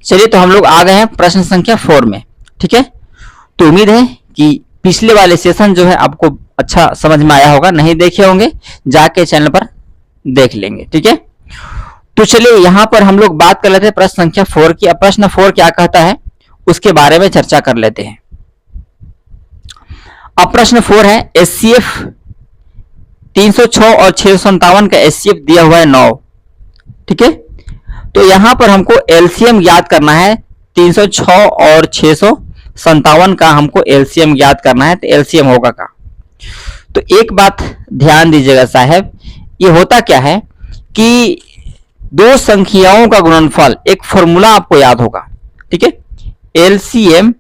चलिए, तो हम लोग आ गए हैं प्रश्न संख्या 4 में। ठीक है, तो उम्मीद है कि पिछले वाले सेशन जो है आपको अच्छा समझ में आया होगा। नहीं देखे होंगे जाके चैनल पर देख लेंगे। ठीक है, तो चलिए यहां पर हम लोग बात कर लेते हैं प्रश्न संख्या 4 की। अब प्रश्न 4 क्या कहता है उसके बारे में चर्चा कर लेते हैं। अब प्रश्न 4 है एचसीएफ 306 और 657 का एचसीएफ दिया हुआ है 9। ठीक है, तो यहां पर हमको एलसीएम याद करना है। 306 और 657 का हमको एलसीएम याद करना है, तो एलसीएम होगा का। तो एक बात ध्यान दीजिएगा साहब, ये होता क्या है कि दो संख्याओं का गुणनफल, एक फॉर्मूला आपको याद होगा। ठीक है, एलसीएम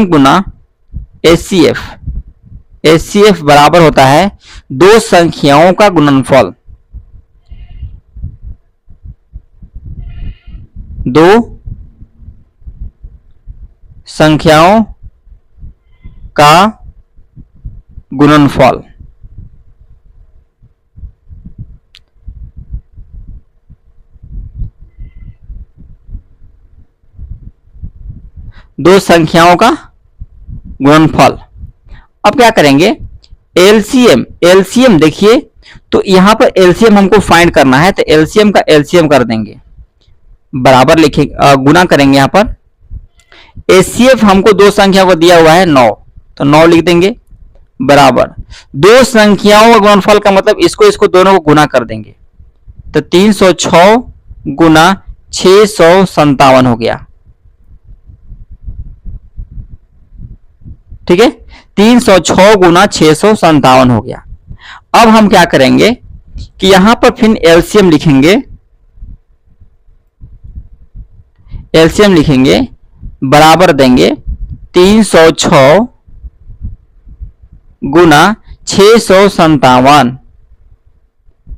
गुना एचसीएफ, एचसीएफ बराबर होता है दो संख्याओं का गुणनफल। दो संख्याओं का गुणनफल। दो संख्याओं का गुणनफल। अब क्या करेंगे, एलसीएम, एलसीएम देखिए, तो यहां पर एलसीएम हमको फाइंड करना है, तो एलसीएम का एलसीएम कर देंगे, बराबर लिखेंगे, गुना करेंगे। यहां पर एचसीएफ हमको दो संख्या को दिया हुआ है 9, तो 9 लिख देंगे, बराबर दो संख्याओं का गुणनफल का मतलब इसको दोनों को गुना कर देंगे, तो 306 गुना 657 हो गया। ठीक है, 306 गुना 657 हो गया। अब हम क्या करेंगे कि यहां पर फिर एलसीएम लिखेंगे, एलसीएम लिखेंगे, बराबर देंगे 306 गुना 657,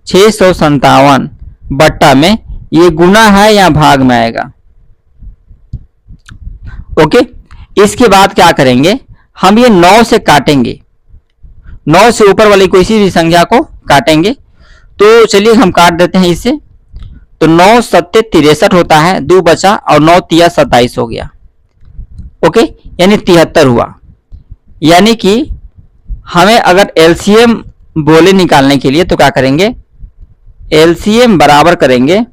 657 बट्टा में, ये गुना है या भाग में आएगा। ओके, इसके बाद क्या करेंगे, हम ये 9 से काटेंगे, 9 से ऊपर वाली कोई सी भी संख्या को काटेंगे। तो चलिए हम काट देते हैं इससे, तो 9 सत्ते 63 होता है, 2 बचा और 9 तिया 27 हो गया। ओके, यानी 73 हुआ। यानी कि हमें अगर एलसीएम बोले निकालने के लिए तो क्या करेंगे, एलसीएम बराबर करेंगे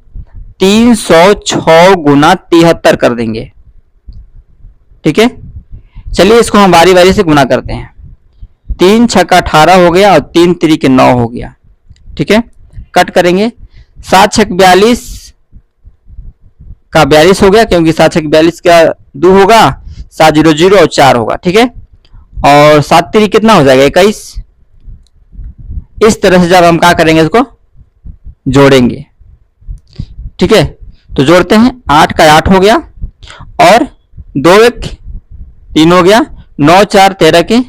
306 गुना 73 कर देंगे। ठीक है, चलिए इसको हम बारी बारी से गुना करते हैं। 3 छक्का 18 हो गया और 3 तिरिके 9 हो गया। ठीक है, कट करेंगे, 7 छक 42 का 42 हो गया, क्योंकि 7 छक 42 का 2 होगा, 7 0 0 और 4 होगा। ठीक है, और 7 तिरिक कितना हो जाएगा 21। इस तरह से जब हम क्या करेंगे, इसको जोड़ेंगे। ठीक है, तो जोड़ते हैं, 8 का 8 हो गया और 2 1 3 हो गया, 9 4 13 के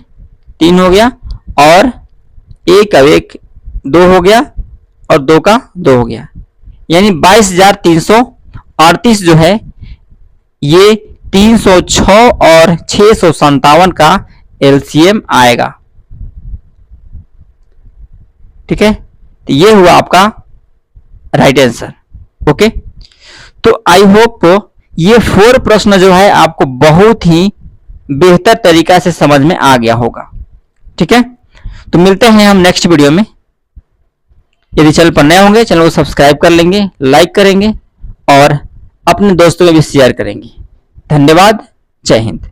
3 हो गया और 1 का 1 2 हो गया और 2 का 2 हो गया। यानी 22,338 जो है ये 306 और 657 का एलसीएम आएगा। ठीक है, तो ये हुआ आपका राइट आंसर। ओके, तो आई होप ये 4 प्रश्न जो है आपको बहुत ही बेहतर तरीका से समझ में आ गया होगा। ठीक है, तो मिलते हैं हम नेक्स्ट वीडियो में। यदि चैनल पर नए होंगे, चैनल को सब्सक्राइब कर लेंगे, लाइक करेंगे और अपने दोस्तों में भी शेयर करेंगे। धन्यवाद, जय हिंद।